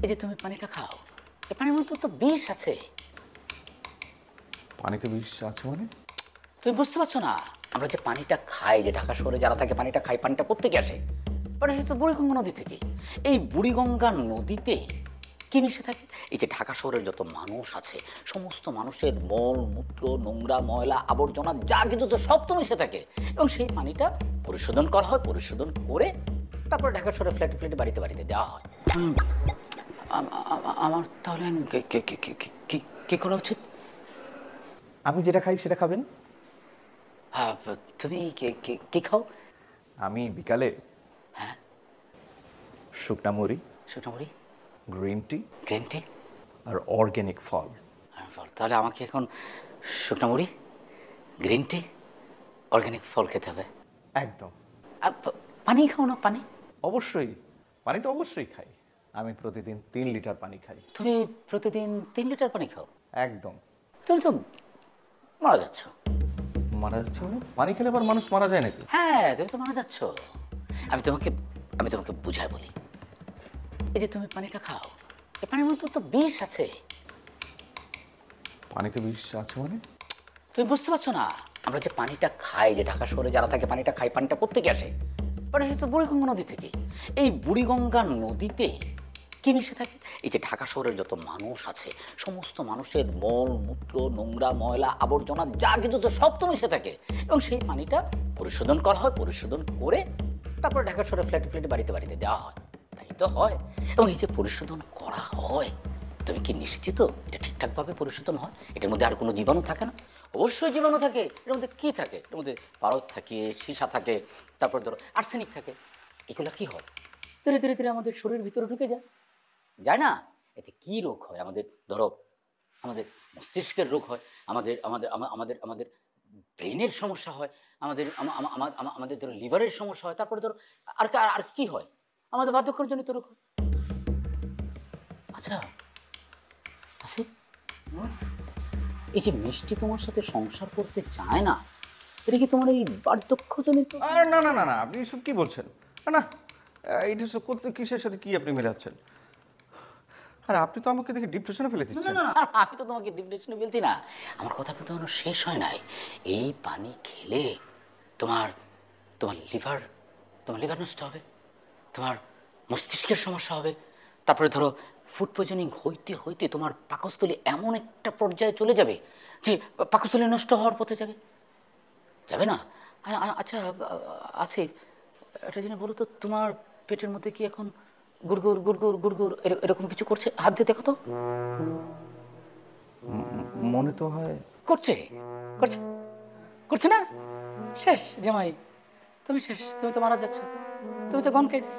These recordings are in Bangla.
এই যে তুমি পানিটা খাও, এই পানির মধ্যে তো বিষ আছে। পানিতে বিষ আছে মানে? তুমি বুঝতে পারছো না? আমরা যে পানিটা খাই, যে ঢাকা শহরে যারা থাকে পানিটা খাই, পানিটা কোত্থেকে আসে? পানিটা আসে তো বুড়িগঙ্গা নদী থেকে। এই বুড়িগঙ্গা নদীতে কি মিশে থাকে? এই যে ঢাকা শহরের যত মানুষ আছে, সমস্ত মানুষের মল মূত্র, নোংরা ময়লা আবর্জনা যা কিছু তো সব তো মিশে থাকে। এবং সেই পানিটা পরিশোধন করা হয়, পরিশোধন করে তারপর ঢাকা শহরে ফ্ল্যাটে ফ্ল্যাটে বাড়িতে বাড়িতে দেওয়া হয়। আমার তাহলে কি করা উচিত? আপনি যেটা খাই সেটা খাবেন। হ্যাঁ, তুমি কি খাও? আমি বিকালে হ্যাঁ, শুকনা মুড়ি, সোনামুড়ি, গ্রিন টি গ্রিন টি আর অর্গ্যানিক ফল। আর ফল। তাহলে আমাকে এখন শুকনামুড়ি, গ্রিন টি, অর্গ্যানিক ফল খেতে হবে। একদম। আর পানি খাও না? পানি অবশ্যই, পানি তো অবশ্যই খাই। আমি প্রতিদিন 3 লিটার পানি খাই। তুমি প্রতিদিন 3 লিটার পানি খাও? একদম। তুমি তো মারা যাচ্ছ। মারা যাচ্ছে মানে? পানি খেলে আবার মানুষ মারা যায় নাকি? হ্যাঁ, তুমি তো মারা যাচ্ছ। আমি তোমাকে আমি তোমাকে বুঝাই বলি। এই যে তুমি পানিটা খাও, এই পানির মধ্যে তো বিষ আছে। পানিতে বিষ আছে মানে? তুমি বুঝতে পারছো না? আমরা যে পানিটা খাই, যে ঢাকা শহরে যারা থাকে পানিটা খাই, পানিটা কোত্থেকে আসে? পানি আসে তো বুড়িগঙ্গা নদী থেকে। এই বুড়িগঙ্গা নদীতে কি মিশে থাকে? এই যে ঢাকা শহরের যত মানুষ আছে, সমস্ত মানুষের মল মূত্র, নোংরা ময়লা আবর্জনা যা কিছু তো সব তো মিশে থাকে। এবং সেই পানিটা পরিশোধন করা হয়, পরিশোধন করে তারপর ঢাকা শহরে ফ্ল্যাটে ফ্ল্যাটে বাড়িতে বাড়িতে দেওয়া হয়। তাই তো হয়। এবং এই যে পরিশোধন করা হয়, তুমি কি নিশ্চিত এটা ঠিকঠাকভাবে পরিশোধন হয়? এটার মধ্যে আর কোনো জীবাণু থাকে না? অবশ্যই জীবাণু থাকে। এর মধ্যে কি থাকে? এর মধ্যে পারদ থাকে, সীসা থাকে, তারপর ধরো আর্সেনিক থাকে। এগুলো কি হয়? ধীরে ধীরে ধীরে আমাদের শরীরের ভিতরে ঢুকে যায়, যায় না? এতে কি রোগ হয়? আমাদের ধরো আমাদের মস্তিষ্কের রোগ হয়, আমাদের আমাদের আমাদের আমাদের ব্রেনের সমস্যা হয়, আমাদের আমাদের ধরো লিভারের সমস্যা হয়, তারপরে ধরো আর আর কি হয়? আমাদের বার্ধক্যজনিত রোগ হয়। আচ্ছা, আসিফ, এই যে মিষ্টি তোমার সাথে সংসার করতে চায় না, এটা কি তোমার এই বার্ধক্যজনিত? আর না না না না, আপনি এসব কি বলছেন? না না, এটা সব করতে কিসের সাথে কি আপনি মেলাচ্ছেন? আর আপনি তো আমাকে দেখে ডিপ্রেশনে ফেলে না না দিচ্ছেন। না, আমি তো তোমাকে ডিপ্রেশনে বলছি না। আমার কথা কিন্তু এখনো শেষ হয় নাই। এই পানি খেলে তোমার তোমার লিভার তোমার লিভার নষ্ট হবে, তোমার মস্তিষ্কের সমস্যা হবে, তারপরে ধরো ফুড পয়জনিং হইতে হইতে তোমার পাকস্থলী এমন একটা পর্যায়ে চলে যাবে যে পাকস্থলী নষ্ট হওয়ার পথে যাবে, যাবে না? আচ্ছা, আসিফ, একটা জিনিস বলো তো, তোমার পেটের মধ্যে কি এখন গুড়গুড় গুড়গুড় গুড়গুড় এরকম কিছু করছে? হাত দিয়ে দেখো তো। মনে তো হয় করছে, করছে, করছে না? শেষ জামাই, তুমি শেষ, তুমি তো মারা যাচ্ছ, তুমি তো গন কেস।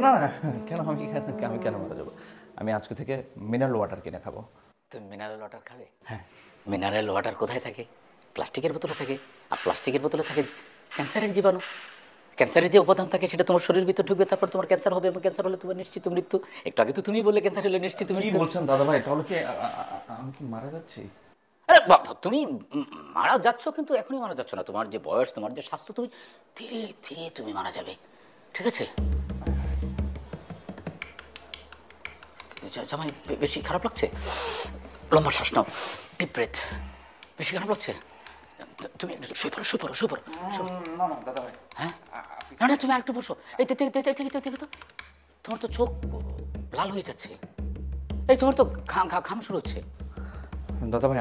না না, কেন আমি কেন মারা যাবো? আমি আজকে থেকে মিনারেল ওয়াটার কিনে খাবো। তুমি মিনারেল ওয়াটার খাবে? হ্যাঁ। মিনারেল ওয়াটার কোথায় থাকে? প্লাস্টিকের বোতলে থাকে। আর প্লাস্টিকের বোতলে থাকে ক্যান্সারের জীবাণু। ক্যান্সারের যে উপাদান থাকে সেটা তোমার শরীরের ভিতর ঢুকবে, তারপর তোমার ক্যান্সার হবে, এবং ক্যান্সার হলে তোমার নিশ্চিত মৃত্যু। একটু আগে তো তুমি বললে ক্যান্সার হলে নিশ্চিত কি মৃত্যু। বলছেন দাদা ভাই? তাহলে কি আমি কি মারা যাচ্ছি? আরে বাবা, তুমি মারা যাচ্ছ, কিন্তু এখনই মারা যাচ্ছ না। তোমার যে বয়স, তোমার যে স্বাস্থ্য, তুমি ধীরে ধীরে তুমি মারা যাবে, ঠিক আছে? জামাই, বেশি খারাপ লাগছে? লম্বা শ্বাস নাও, ডিপ ব্রেথ। বেশি খারাপ লাগছে? তুমি শুয়ে পড়ো, শুয়ে পড়ো, শুয়ে পড়ো। না না দাদা ভাই। হ্যাঁ, না না, তুমি আরেকটু বসো। এই দেখো তো, তোমার তো চোখ লাল হয়ে যাচ্ছে। এই তোমার তো ঘাম শুরু হচ্ছে। দাদা ভাই,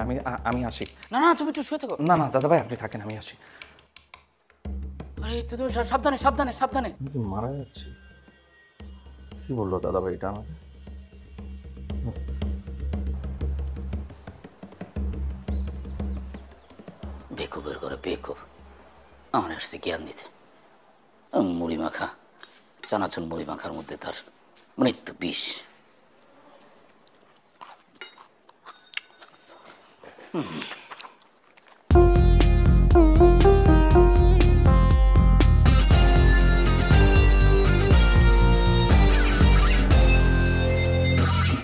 আমি আসি। না না, তুমি একটু শুয়ে থাকো। না না দাদা ভাই, আপনি থাকেন, আমি আসি। আরে তুমি সাবধানে সাবধানে সাবধানে। আমি কি মারা যাচ্ছি? কি বললো দাদা ভাই এটা আমাকে? বেকুবের ঘরে বেকুব আমার আসছে জ্ঞান দিতে। মুড়ি মাখা, চানাচুর মুড়ি মাখার মধ্যে তার মৃত্যু বিষ। হুম।